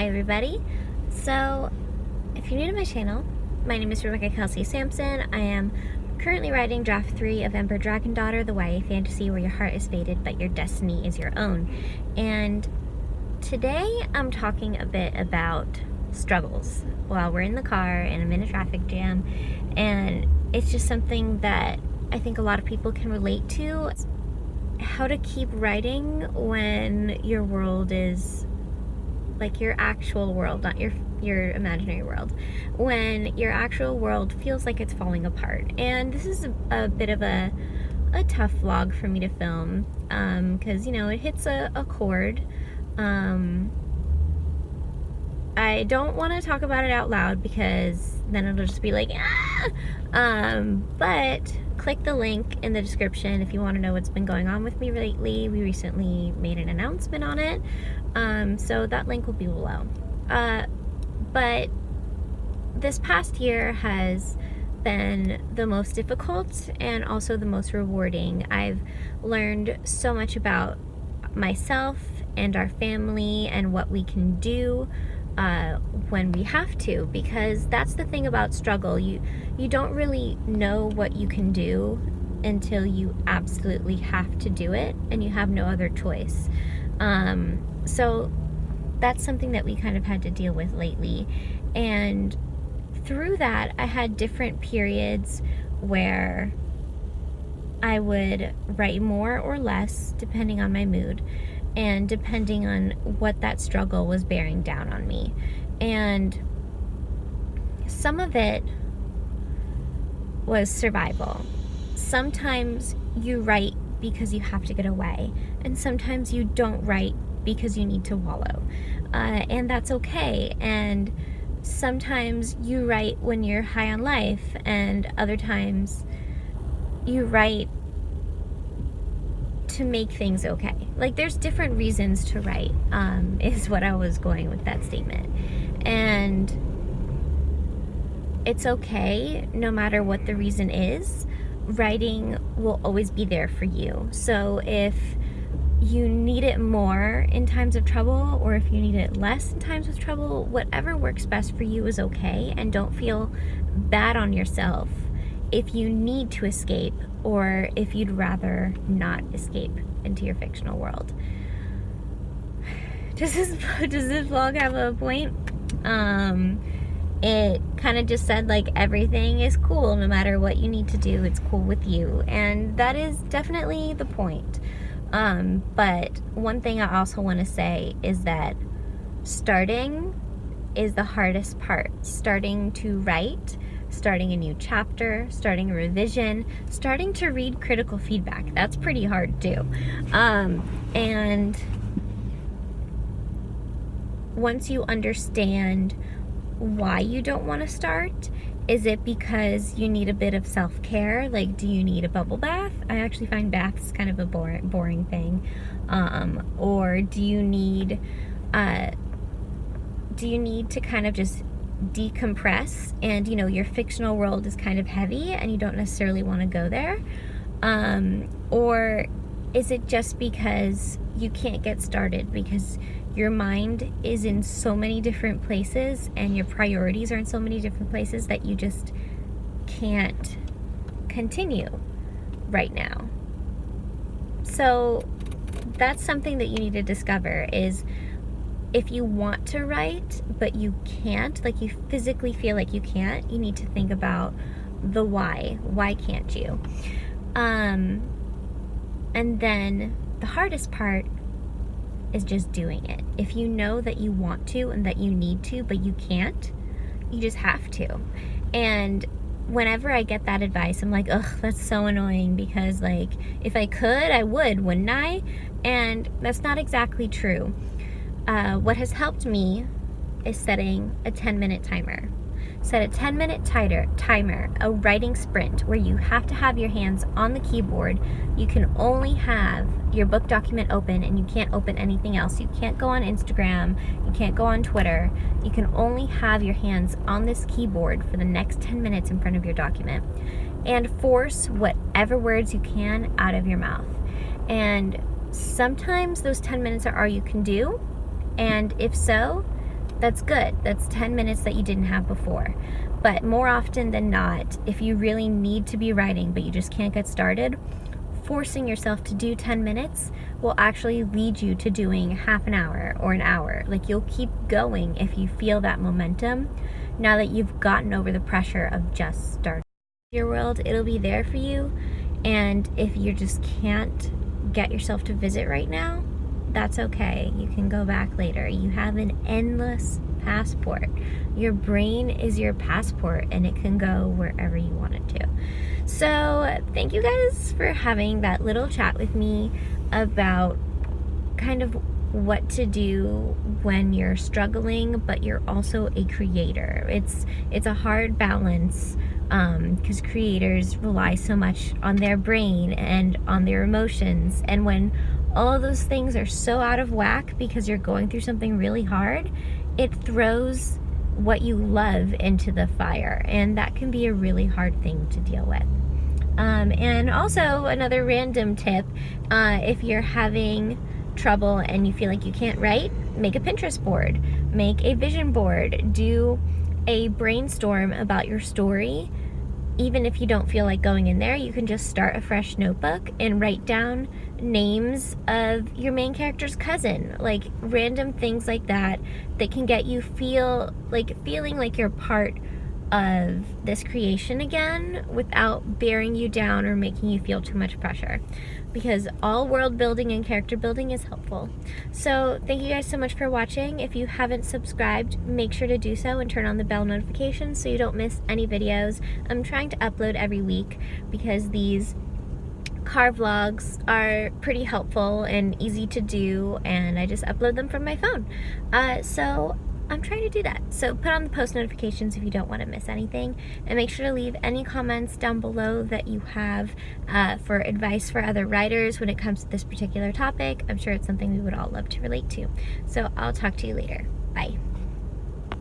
Hi everybody. So, if you're new to my channel, my name is Rebecca Kelsey Sampson. I am currently writing draft 3 of Ember Dragon Daughter, the YA fantasy where your heart is fated but your destiny is your own. And today I'm talking a bit about struggles while we're in the car and I'm in a traffic jam, and it's just something that I think a lot of people can relate to. How to keep writing when your world is like your actual world, not your imaginary world, when your actual world feels like it's falling apart. And this is a bit of a tough vlog for me to film, because it hits a chord. I don't want to talk about it out loud because then it'll just be like, but click the link in the description if you want to know what's been going on with me lately. We recently made an announcement on it, so that link will be below. But this past year has been the most difficult and also the most rewarding. I've learned so much about myself and our family and what we can do when we have to, because that's the thing about struggle. You don't really know what you can do until you absolutely have to do it and you have no other choice. So that's something that we kind of had to deal with lately. And through that, I had different periods where I would write more or less depending on my mood and depending on what that struggle was bearing down on me. And some of it was survival. Sometimes you write because you have to get away, and sometimes you don't write because you need to wallow, and that's okay. And sometimes you write when you're high on life, and other times you write to make things okay. Like, there's different reasons to write, is what I was going with that statement. And it's okay no matter what the reason is. Writing will always be there for you. So if you need it more in times of trouble, or if you need it less in times of trouble, whatever works best for you is okay. And don't feel bad on yourself if you need to escape, or if you'd rather not escape into your fictional world. Does this vlog have a point? It kind of just said, like, everything is cool no matter what you need to do, it's cool with you, and that is definitely the point. But one thing I also want to say is that starting is the hardest part. Starting to write, starting a new chapter, starting a revision, starting to read critical feedback. That's pretty hard too. And once you understand why you don't want to start, is it because you need a bit of self-care? Like, do you need a bubble bath? I actually find baths kind of a boring thing. Or do you need to kind of just decompress, and your fictional world is kind of heavy and you don't necessarily want to go there? Or is it just because you can't get started because your mind is in so many different places and your priorities are in so many different places that you just can't continue right now? So that's something that you need to discover, is if you want to write but you can't, like you physically feel like you can't, you need to think about the why. Why can't you? And then the hardest part is just doing it. If you know that you want to and that you need to but you can't, you just have to. And whenever I get that advice, I'm like, ugh, that's so annoying, because like, if I could, I would, wouldn't I? And that's not exactly true. What has helped me is setting a 10-minute timer. Set a 10-minute timer, a writing sprint where you have to have your hands on the keyboard. You can only have your book document open and you can't open anything else. You can't go on Instagram, you can't go on Twitter. You can only have your hands on this keyboard for the next 10 minutes in front of your document, and force whatever words you can out of your mouth. And sometimes those 10 minutes are all you can do, and if so, That's good. That's 10 minutes that you didn't have before. But more often than not, if you really need to be writing but you just can't get started, forcing yourself to do 10 minutes will actually lead you to doing half an hour or an hour. Like, you'll keep going if you feel that momentum now that you've gotten over the pressure of just starting. Your world, it'll be there for you. And if you just can't get yourself to visit right now, that's okay. You can go back later. You have an endless passport. Your brain is your passport, and it can go wherever you want it to. So thank you guys for having that little chat with me about kind of what to do when you're struggling, but you're also a creator. It's a hard balance, because creators rely so much on their brain and on their emotions, and when all of those things are so out of whack because you're going through something really hard, it throws what you love into the fire, and that can be a really hard thing to deal with. And also, another random tip, if you're having trouble and you feel like you can't write, make a Pinterest board, make a vision board, do a brainstorm about your story. Even if you don't feel like going in there, you can just start a fresh notebook and write down names of your main character's cousin, like random things like that that can get you feeling like you're part of this creation again without bearing you down or making you feel too much pressure, because all world building and character building is helpful. So thank you guys so much for watching. If you haven't subscribed, make sure to do so and turn on the bell notifications so you don't miss any videos. I'm trying to upload every week because these car vlogs are pretty helpful and easy to do, and I just upload them from my phone. So I'm trying to do that. So put on the post notifications if you don't want to miss anything, and make sure to leave any comments down below that you have for advice for other writers when it comes to this particular topic. I'm sure it's something we would all love to relate to. So I'll talk to you later. Bye.